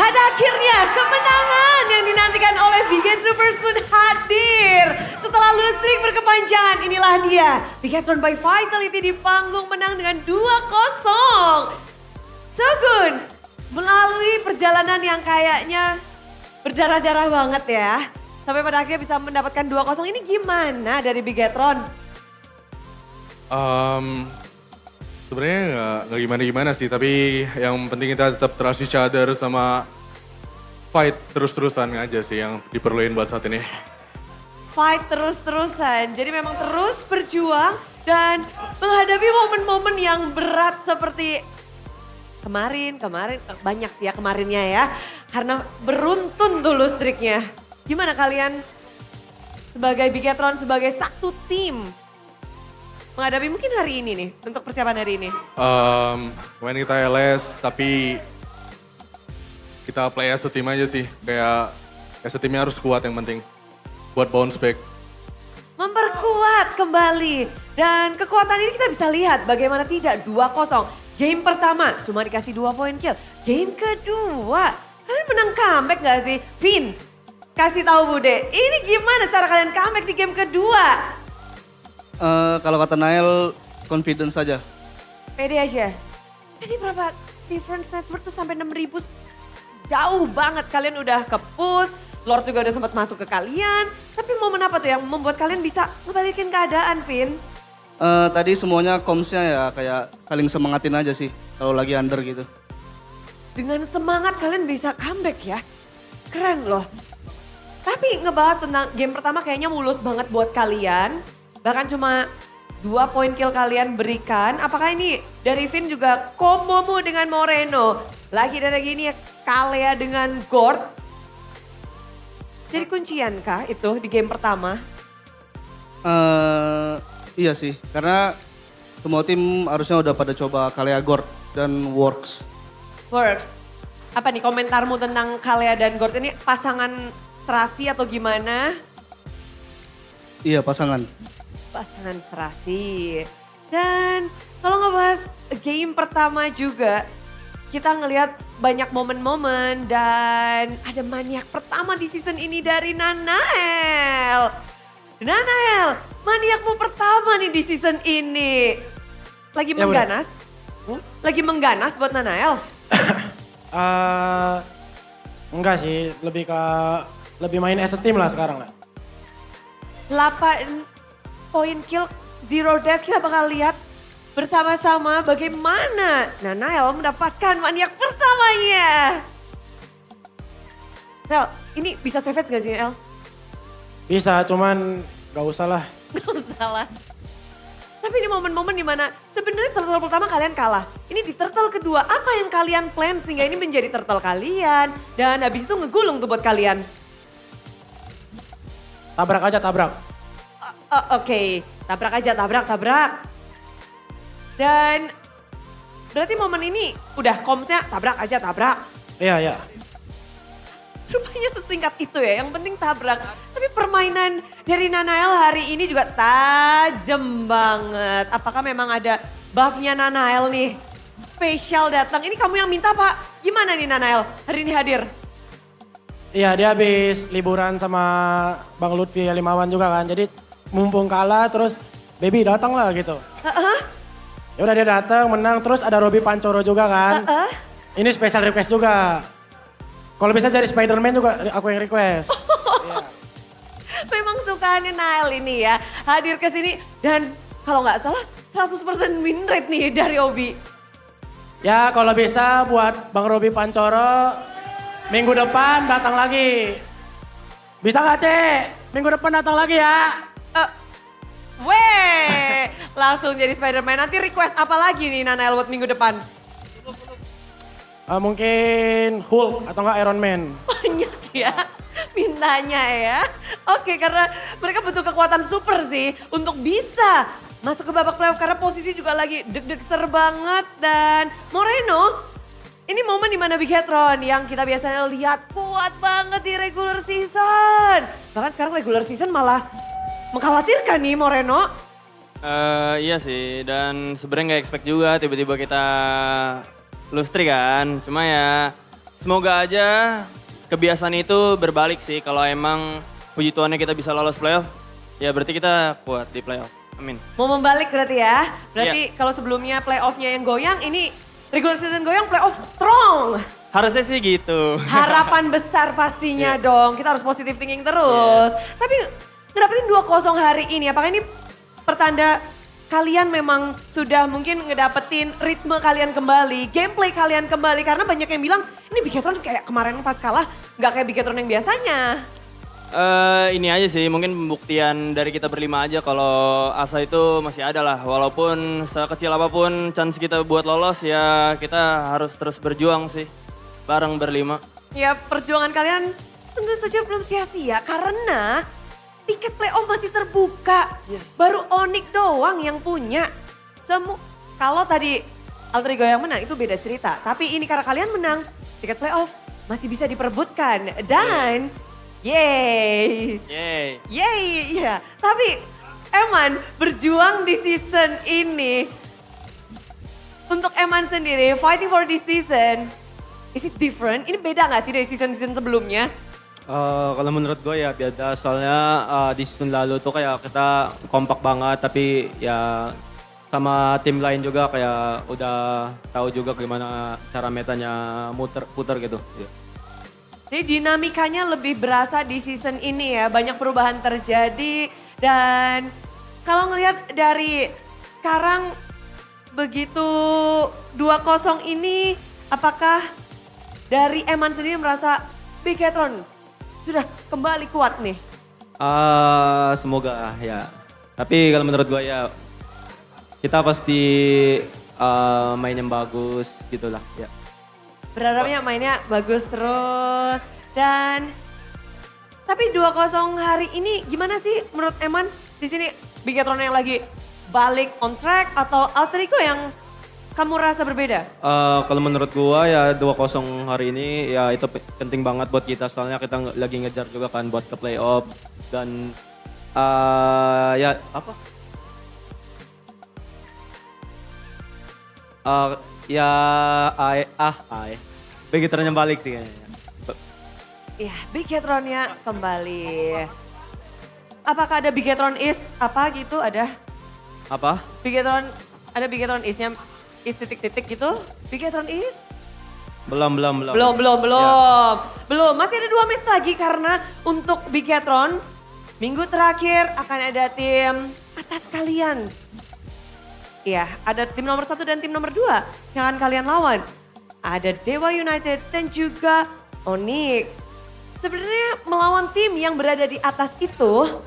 Pada akhirnya kemenangan yang dinantikan oleh Bigetroners pun hadir. Setelah lustrik berkepanjangan, inilah dia. Bigetron by Vitality di panggung menang dengan 2-0. Sogun, melalui perjalanan yang kayaknya berdarah-darah banget ya. Sampai pada akhirnya bisa mendapatkan 2-0, ini gimana dari Bigetron? Sebenarnya nggak gimana-gimana sih, tapi yang penting kita tetap trust each other sama fight terus-terusan aja sih yang diperluin buat saat ini. Fight terus-terusan, jadi memang terus berjuang dan menghadapi momen-momen yang berat seperti kemarin banyak sih ya kemarinnya ya. Karena beruntun tuh lustriknya. Gimana kalian sebagai Bigetron, sebagai satu tim menghadapi mungkin hari ini nih, untuk persiapan hari ini? Kemarin kita LS, tapi kita play as a team aja sih. Kayak as a teamnya harus kuat yang penting, buat bounce back. Memperkuat kembali, dan kekuatan ini kita bisa lihat bagaimana tidak 2-0. Game pertama cuma dikasih 2 poin kill, game kedua kalian menang comeback gak sih? Vin, kasih tahu Bude, ini gimana cara kalian comeback di game kedua? Kalau kata Nael, confidence saja. Pede aja. Tadi berapa difference network tuh sampai 6.000. Jauh banget kalian udah ke push. Lord juga udah sempat masuk ke kalian. Tapi momen apa tuh yang membuat kalian bisa ngebalikin keadaan, Vin? Tadi semuanya comms-nya ya kayak saling semangatin aja sih kalau lagi under gitu. Dengan semangat kalian bisa comeback ya. Keren loh. Tapi ngebahas tentang game pertama kayaknya mulus banget buat kalian. Bahkan cuma 2 poin kill kalian berikan. Apakah ini dari Vin juga kombomu dengan Moreno? Lagi dan lagi ini ya Kalea dengan Gord. Jadi kuncian kah itu di game pertama? Iya sih, karena semua tim harusnya udah pada coba Kalea Gord dan Works. Works. Apa nih komentarmu tentang Kalea dan Gord ini, pasangan serasi atau gimana? Iya, pasangan. Pasangan serasi. Dan kalau ngebahas game pertama juga, kita ngelihat banyak momen-momen dan ada maniak pertama di season ini dari Nanael. Nanael, maniakmu pertama nih di season ini. Lagi mengganas? Lagi mengganas buat Nanael? Enggak sih, lebih main as a team lah sekarang lah. 8 poin kill, 0 death, kita bakal lihat bersama-sama bagaimana Nanael mendapatkan maniak pertamanya. Nel, ini bisa savage gak sih El? Bisa, cuman gak usah lah. Gak usah lah. Tapi ini momen-momen dimana sebenarnya turtle pertama kalian kalah. Ini di turtle kedua, apa yang kalian plan sehingga ini menjadi turtle kalian. Dan habis itu ngegulung tuh buat kalian. Tabrak aja, tabrak. Oke, tabrak aja, tabrak. Dan berarti momen ini udah komsnya tabrak aja, tabrak. Iya. Rupanya sesingkat itu ya, yang penting tabrak. Tapi permainan dari Nanael hari ini juga tajam banget. Apakah memang ada buffnya Nanael nih? Spesial datang, ini kamu yang minta Pak. Gimana nih Nanael hari ini hadir? Iya, dia habis liburan sama Bang Lutfi Limawan juga kan. Jadi mumpung kalah terus baby datang lah gitu. Ya udah dia datang, menang, terus ada Robby Pancoro juga kan. Ini special request juga. Kalau bisa jadi Spider-Man juga aku yang request. Iya. Memang sukaannya Nael ini ya, hadir ke sini dan kalau nggak salah 100% win rate nih dari Obi. Ya kalau bisa buat Bang Robby Pancoro minggu depan datang lagi. Bisa nggak Cek? Minggu depan datang lagi ya. Weh, langsung jadi Spider-Man. Nanti request apa lagi nih Nanael buat minggu depan? Mungkin Hulk atau enggak Iron Man. Banyak ya mintanya ya. Oke, karena mereka butuh kekuatan super sih untuk bisa masuk ke babak playoff karena posisi juga lagi deg-deg banget. Dan Moreno, ini momen dimana Bigetron yang kita biasanya lihat kuat banget di regular season. Bahkan sekarang regular season malah mengkhawatirkan nih Moreno. Iya sih, dan sebenarnya nggak expect juga tiba-tiba kita lose 3 kan. Cuma ya semoga aja kebiasaan itu berbalik sih. Kalau emang puji Tuhannya kita bisa lolos playoff, ya berarti kita kuat di playoff. Amin. Mau membalik berarti ya? Berarti kalau sebelumnya playoff-nya yang goyang, ini regular season goyang, playoff strong. Harusnya sih gitu. Harapan besar pastinya dong. Kita harus positive thinking terus. Tapi ngedapetin 2-0 hari ini, apakah ini pertanda kalian memang sudah mungkin ngedapetin ritme kalian kembali, gameplay kalian kembali? Karena banyak yang bilang, ini Bigetron kayak kemarin pas kalah, nggak kayak Bigetron yang biasanya. Ini aja sih, mungkin pembuktian dari kita berlima aja kalau asa itu masih ada lah. Walaupun sekecil apapun chance kita buat lolos, ya kita harus terus berjuang sih. Bareng berlima. Ya perjuangan kalian tentu saja belum sia-sia karena tiket playoff masih terbuka. Baru Onyx doang yang punya. Kalau tadi Alter Ego yang menang itu beda cerita. Tapi ini karena kalian menang, tiket playoff masih bisa diperebutkan. Dan yeay. Yeay. Yeay, iya. Tapi Eman berjuang di season ini. Untuk Eman sendiri, fighting for this season, is it different? Ini beda gak sih dari season-season sebelumnya? Kalau menurut gue ya beda, soalnya di season lalu tuh kayak kita kompak banget, tapi ya sama tim lain juga kayak udah tahu juga gimana cara metanya putar gitu. Ya. Jadi dinamikanya lebih berasa di season ini ya, banyak perubahan terjadi dan kalau ngelihat dari sekarang begitu 2-0 ini, apakah dari Eman sendiri merasa Bigetron sudah kembali kuat nih? Semoga ya. Tapi kalau menurut gue ya kita pasti main yang bagus gitulah ya. Berharapnya mainnya bagus terus dan tapi 2-0 hari ini gimana sih menurut Eman? Di sini Bigetron yang lagi balik on track atau Alter Ego yang kamu rasa berbeda? Kalau menurut gua ya 2-0 hari ini ya itu penting banget buat kita, soalnya kita lagi ngejar juga kan buat ke playoff dan ya apa? Bigetron yang balik sih kayaknya. Ya, Bigetronnya kembali. Apakah ada Bigetron is apa gitu ada? Apa? Bigetron, ada Bigetron isnya is titik-titik gitu? Bigetron is? Belum. Belum, masih ada 2 match lagi karena untuk Bigetron minggu terakhir akan ada tim atas kalian. Iya, ada tim nomor 1 dan tim nomor 2 yang akan kalian lawan. Ada Dewa United dan juga Onyx. Sebenarnya melawan tim yang berada di atas itu,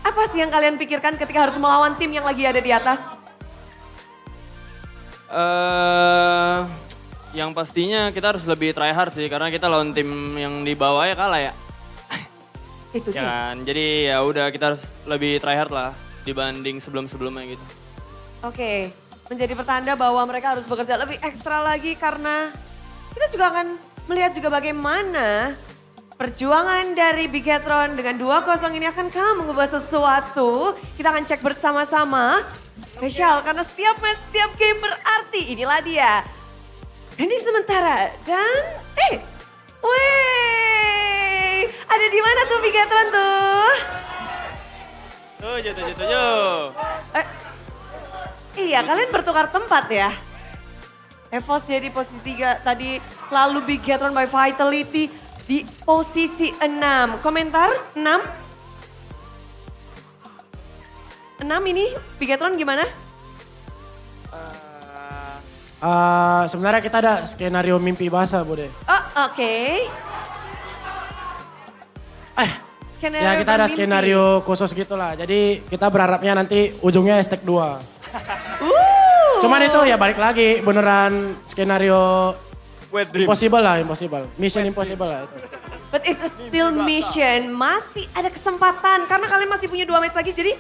apa sih yang kalian pikirkan ketika harus melawan tim yang lagi ada di atas? Yang pastinya kita harus lebih try hard sih, karena kita lawan tim yang di bawah ya kalah ya. Itu Ya dia. kan, jadi ya udah kita harus lebih try hard lah dibanding sebelum-sebelumnya gitu. Oke, menjadi pertanda bahwa mereka harus bekerja lebih ekstra lagi karena kita juga akan melihat juga bagaimana perjuangan dari Bigetron dengan 2-0 ini akankah mengubah sesuatu. Kita akan cek bersama-sama. Spesial karena setiap match, setiap game berarti. Inilah dia. Ending sementara dan weh, ada di mana tuh Bigetron tuh? Tujuh. Iya, kalian bertukar tempat ya. Evos jadi posisi 3 tadi, lalu Bigetron by Vitality di posisi 6. Komentar 6? 6 ini Bigetron gimana? Sebenarnya kita ada skenario mimpi basah, Bude. Oh, oke. Ya kita ada bermimpi. skenario khusus gitu lah. Jadi kita berharapnya nanti ujungnya hashtag 2. Cuman itu ya balik lagi beneran skenario Wet dream. impossible lah, impossible. Mission impossible lah itu. But it's a still mission. Masih ada kesempatan karena kalian masih punya 2 match lagi. Jadi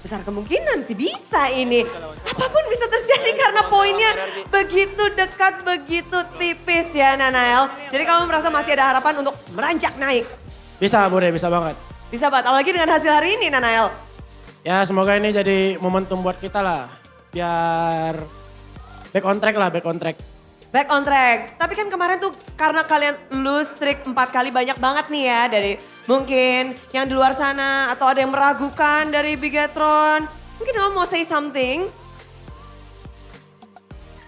besar kemungkinan sih bisa ini. Apapun bisa terjadi karena poinnya begitu dekat, begitu tipis ya Nanael. Jadi kamu merasa masih ada harapan untuk meranjak naik. Bisa, Bude, bisa banget. Bisa banget, apalagi dengan hasil hari ini Nanael. Ya semoga ini jadi momentum buat kita lah. Biar back on track lah, back on track. Back on track. Tapi kan kemarin tuh karena kalian lose streak 4 kali banyak banget nih ya dari mungkin yang di luar sana atau ada yang meragukan dari Bigetron. Mungkin kamu mau say something?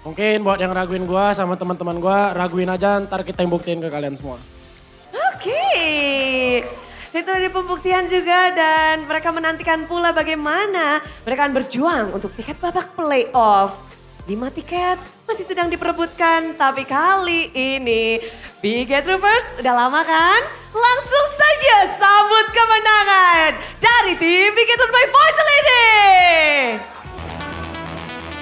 Mungkin buat yang raguin gua sama teman-teman gua, raguin aja ntar kita yang buktiin ke kalian semua. Oke. Itu ada pembuktian juga dan mereka menantikan pula bagaimana mereka akan berjuang untuk tiket babak playoff. 5 tiket masih sedang diperebutkan, tapi kali ini Biget Troopers udah lama kan? Langsung saja sambut kemenangan dari tim Bigetron by Vitality.